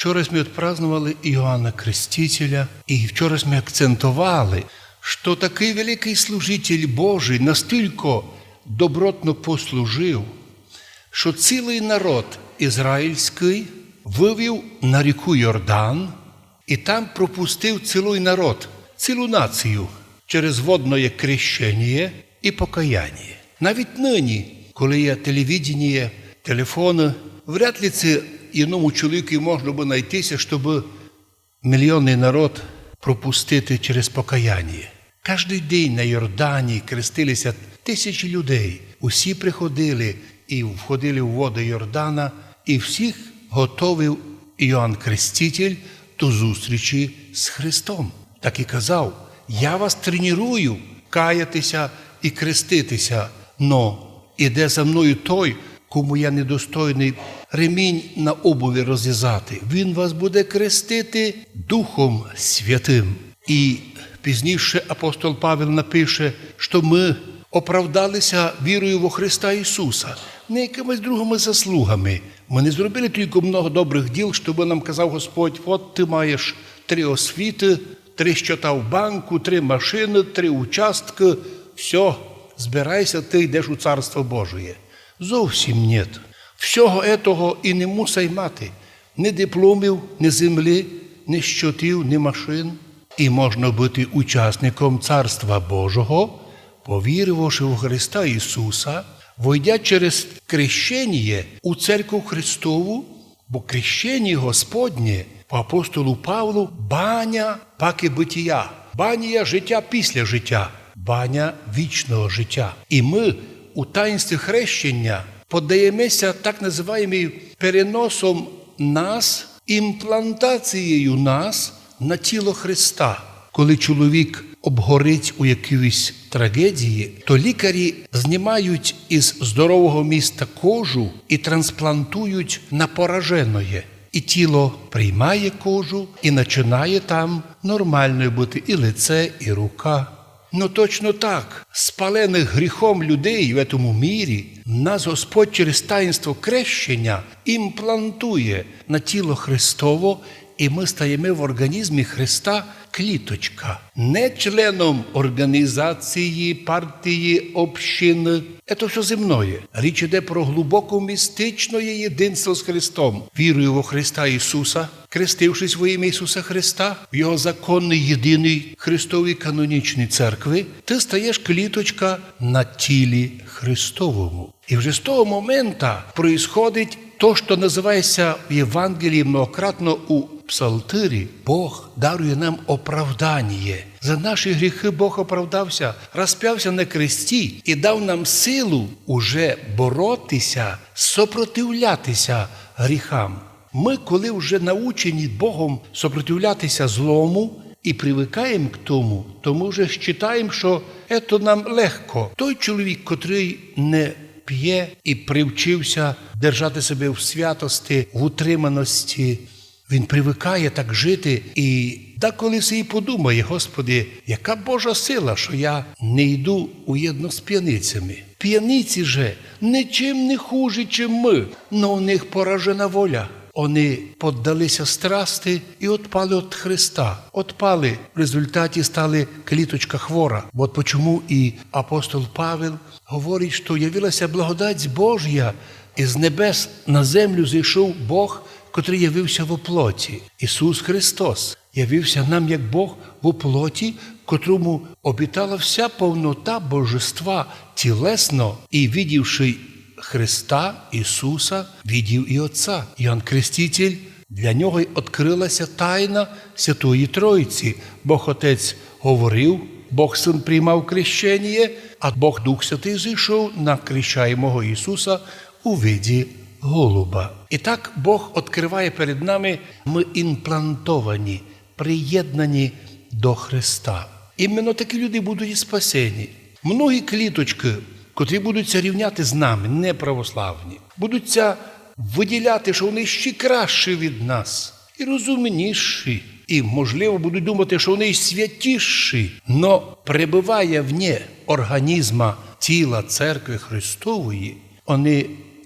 Вчора ми відпразнували Іоанна Крестителя, і вчора ми акцентували, що такий великий служитель Божий настільки добротно послужив, що цілий народ ізраїльський вивів на ріку Йордан і там пропустив цілий народ, цілу націю через водне крещення і покаяння. Навіть нині, коли є телевидение, телефони, вряд ли це іному чоловіку можна би знайтися, щоб мільйонний народ пропустити через покаяння. Кожен день на Йордані крестилися тисячі людей. Усі приходили і входили в воду Йордана, і всіх готовив Іоанн Креститель до зустрічі з Христом. Так і казав: я вас треную каятися і креститися, но іде за мною той, кому я недостойний ремінь на обуві розв'язати. Він вас буде крестити Духом Святим. І пізніше апостол Павел напише, що ми оправдалися вірою во Христа Ісуса, не якимись другими заслугами. Ми не зробили тільки много добрих діл, щоб нам казав Господь: от ти маєш 3 освіти, 3 щота в банку, 3 машини, 3 участки, все, збирайся, ти йдеш у Царство Божє. Зовсім ні. Всього этого і не мусай мати. Ні дипломів, ні землі, ні щотів, ні машин. І можна бути учасником Царства Божого, повіривши в Христа Ісуса, войдя через крещення у Церкву Христову, бо крещення Господнє по апостолу Павлу – баня паки битія, баня життя після життя, баня вічного життя. І ми у таїнстві хрещення подаємося так називаємо переносом нас, імплантацією нас на тіло Христа. Коли чоловік обгорить у якійсь трагедії, то лікарі знімають із здорового міста кожу і трансплантують на поражене. І тіло приймає кожу і починає там нормальною бути і лице, і рука. Но точно так, спалених гріхом людей в цьому мірі, нас Господь через таїнство крещення імплантує на тіло Христово, і ми стаємо в організмі Христа кліточка. Не членом організації, партії, общини. Це все земное. Річ іде про глибоко містичне єдинство з Христом. Вірую во Христа Ісуса, крестившись во ім'я Ісуса Христа, в Його законний, єдиний Христовій канонічній церкві, ти стаєш кліточка на тілі Христовому. І вже з того моменту происходить то, що називається в Євангелії многократно у Псалтирі: Бог дарує нам оправдання. За наші гріхи Бог оправдався, розп'явся на кресті і дав нам силу уже боротися, сопротивлятися гріхам. Ми, коли вже научені Богом сопротивлятися злому і привикаємо к тому, то ми вже вважаємо, що це нам легко. Той чоловік, котрий не п'є і привчився держати себе в святості, в утриманості, він привикає так жити і деколи собі подумає: Господи, яка Божа сила, що я не йду уєдно з п'яницями. П'яниці же нічим не хуже, чим ми, но у них поражена воля. Вони піддалися страсти і відпали від Христа. Відпали, в результаті стали кліточка хвора. От чому і апостол Павел говорить, що явилася благодать Божя, і з небес на землю зійшов Бог, котрий явився в плоті. Ісус Христос явився нам як Бог в плоті, котрому обітала вся повнота божества тілесно, і видівши Христа, Ісуса, видів і Отця. Іоанн Креститель, для нього й відкрилася тайна Святої Троїці. Бог Отець говорив, Бог Син приймав крещення, а Бог Дух Святий зійшов на крещаємого Ісуса у виді голуба. І так Бог відкриває перед нами: ми імплантовані, приєднані до Христа. Іменно такі люди будуть і спасені. Многі кліточки, котрі будуть рівняти з нами, неправославні, будуть виділяти, що вони ще кращі від нас, і розумніші, і, можливо, будуть думати, що вони святіші, но перебуває вне організма тіла Церкви Христової, вони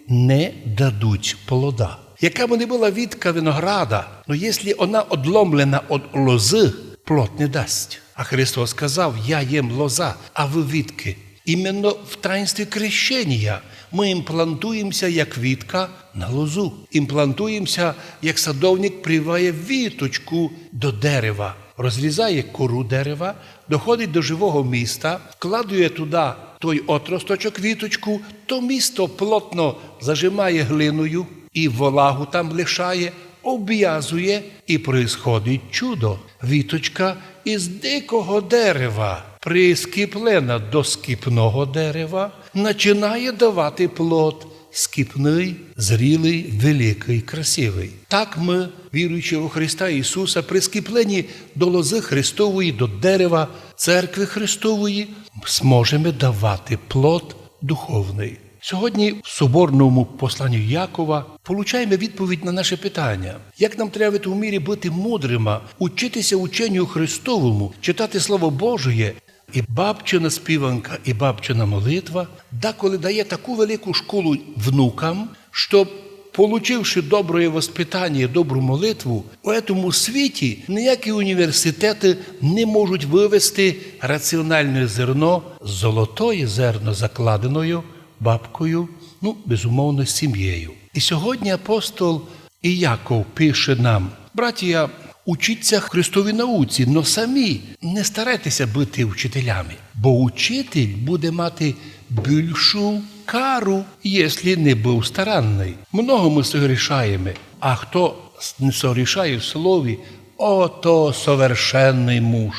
не дадуть плода. Яка б не була вітка винограда, но якщо вона одломлена від лози, плод не дасть. А Христос сказав, я єм лоза, а ви вітки. Іменно в таїнстві крещення ми імплантуємося, як вітка на лозу. Імплантуємося, як садовник прививає віточку до дерева. Розрізає кору дерева, доходить до живого міста, вкладує туди той отросточок, віточку, то місто плотно зажимає глиною і влагу там лишає, обв'язує і происходить чудо. Віточка із дикого дерева, прискіплена до скіпного дерева, починає давати плод. Скіпний, зрілий, великий, красивий. Так ми, віруючи у Христа Ісуса, прискіплені до лози Христової, до дерева Церкви Христової, зможемо давати плод духовний. Сьогодні в соборному посланні Якова получаємо відповідь на наше питання. Як нам треба в тому мірі бути мудрими, учитися ученню Христовому, читати Слово Божє. І бабчина співанка, і бабчина молитва деколи дає таку велику школу внукам, що, получивши добре воспитання, добру молитву, у цьому світі ніякі університети не можуть вивести раціональне зерно, золотое зерно, закладеною бабкою, безумовно, сім'єю. І сьогодні апостол Яков пише нам, братія, учіться Христовій науці, но самі не старайтеся бути вчителями, бо учитель буде мати більшу кару, якщо не був старанний. Много ми согрішаємо, а хто не согрішає в слові, ото совершенний муж.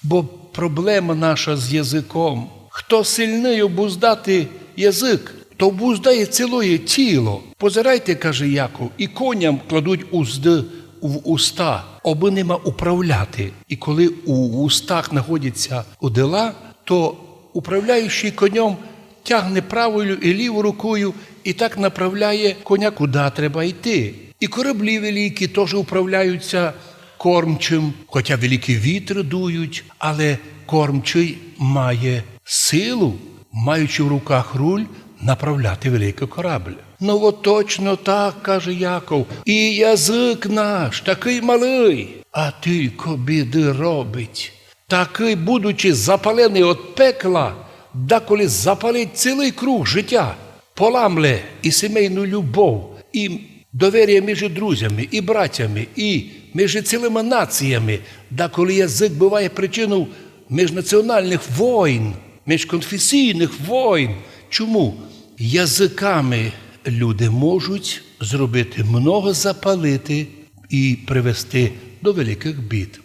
Бо проблема наша з язиком. Хто сильний обуздати язик, то обуздає ціле тіло. Позирайте, каже Яков, і коням кладуть узди в уста, аби нема управляти. І коли у устах знаходяться удила, то управляючий конем тягне правою і лівою рукою і так направляє коня, куди треба йти. І кораблі великі теж управляються кормчим, хоча великі вітри дують, але кормчий має силу, маючи в руках руль, направляти великий корабль. От точно так, каже Яков, і язик наш такий малий, а тільки біди робить. Такий, будучи запалений від пекла, деколи запалить цілий круг життя, поламле і сімейну любов, і довір'я між друзями, і братями, і між цілими націями, деколи язик буває причиною міжнаціональних війн, міжконфесійних війн. Чому? Язиками люди можуть зробити много, запалити і привести до великих бід.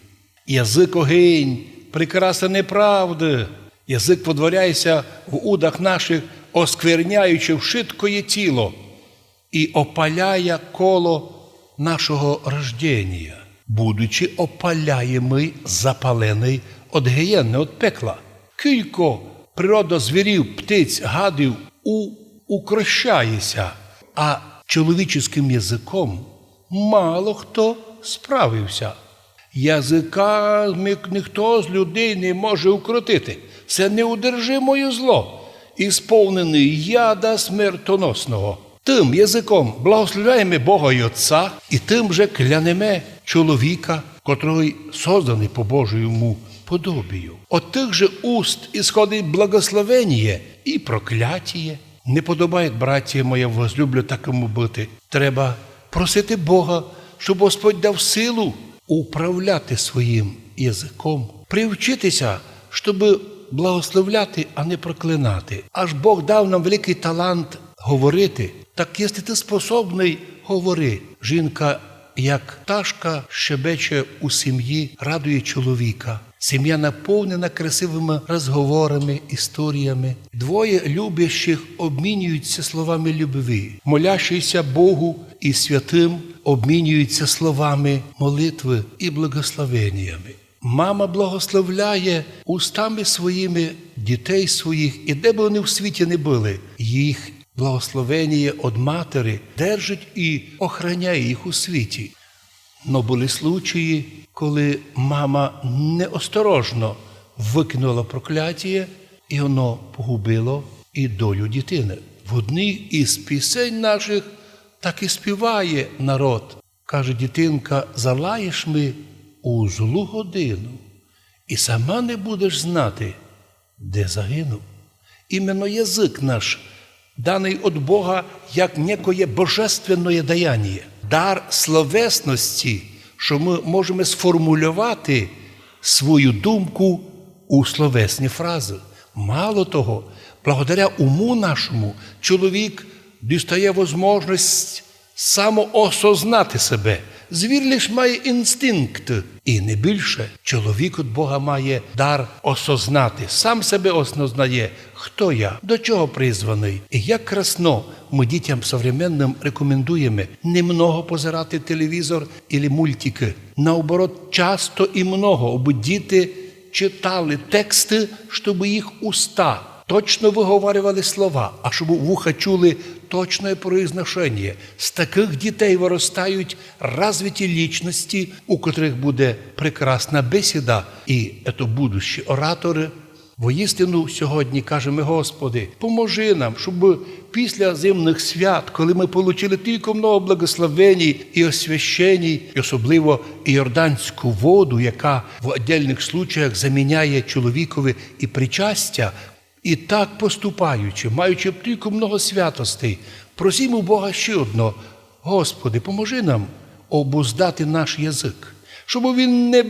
Язик огінь, прикраса неправди. Язик подворяється в удах наших, оскверняючи вшиткоє тіло і опаляє коло нашого рождення, будучи опаляємий, запалений від гієни, від пекла. Кілько природа звірів, птиць, гадів укрощається, а чоловічим язиком мало хто справився. Язика ніхто з людей не може укротити. Це неудержимое зло, ісповнений яда смертоносного. Тим язиком благословляємо Бога й Отця, і тим же клянемо чоловіка, котрий созданий по Божому подобію. От тих же уст ісходить благословення і прокляття. Не подобає, браття моя, возлюблю такому бути. Треба просити Бога, щоб Господь дав силу управляти своїм язиком, привчитися, щоб благословляти, а не проклинати. Аж Бог дав нам великий талант говорити. Так, якщо ти способний, говори. Жінка, як пташка, щебече у сім'ї, радує чоловіка. Сім'я наповнена красивими розговорами, історіями. Двоє любящих обмінюються словами любові. Молящийся Богу і святим обмінюються словами молитви і благословеннями. Мама благословляє устами своїми дітей своїх, і де б вони в світі не були, їх благословення від матері держить і охороняє їх у світі. Но були случаї, коли мама неосторожно викинула прокляття, і воно погубило і долю дитини. В одній із пісень наших так і співає народ. Каже дитинка, залаєш ми у злу годину, і сама не будеш знати, де загинув. Іменно язик наш, даний від Бога, як некоє божественне даяння, дар словесності, що ми можемо сформулювати свою думку у словесні фрази. Мало того, благодаря уму нашому, чоловік дістає можливість самоосознати себе. Звір лиш має інстинкт. І не більше. Чоловік від Бога має дар осознати. Сам себе осознає, хто я, до чого призваний. І як красно ми дітям современним рекомендуємо немного позирати телевізор або мультики. Наоборот, часто і много, аби діти читали тексти, щоб їх уста точно виговорювали слова, а щоб вуха чули точне произношення. З таких дітей виростають розвиті лічності, у котрих буде прекрасна бесіда, і це будущі оратори. Воістину сьогодні кажемо, Господи, поможи нам, щоб після зимних свят, коли ми отримали тільки много благословень і освящень, і особливо іорданську воду, яка в окремих случаях заміняє чоловікові і причастя, і так поступаючи, маючи тільки много святостей, просимо у Бога ще одно: Господи, поможи нам обуздати наш язик, щоб він не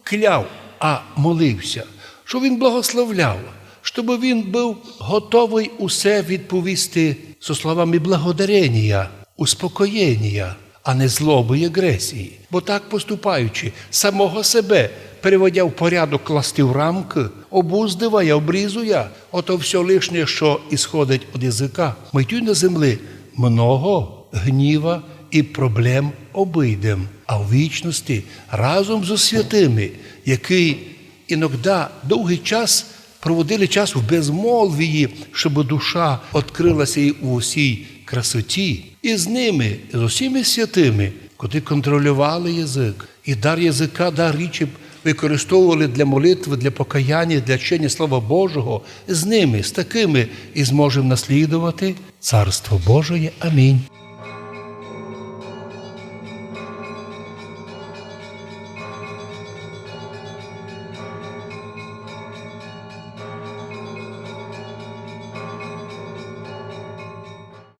кляв, а молився, щоб він благословляв, щоб він був готовий усе відповісти зі словами благодарення, успокоєння, а не злоби і агресії. Бо так поступаючи, самого себе переводя в порядок, класти в рамки, обуздиває, обрізує, ото все лишнє, що ісходить від язика. Ми тут на землі много гніва і проблем обійдем, а в вічності разом зі святими, які іноді довгий час проводили час в безмолвії, щоб душа відкрилася і у всій красоті. І з ними, з усіми святими, котрі контролювали язик, і дар язика, дар річі використовували для молитви, для покаяння, для вчення Слова Божого, з ними, з такими і зможемо наслідувати Царство Божє. Амінь.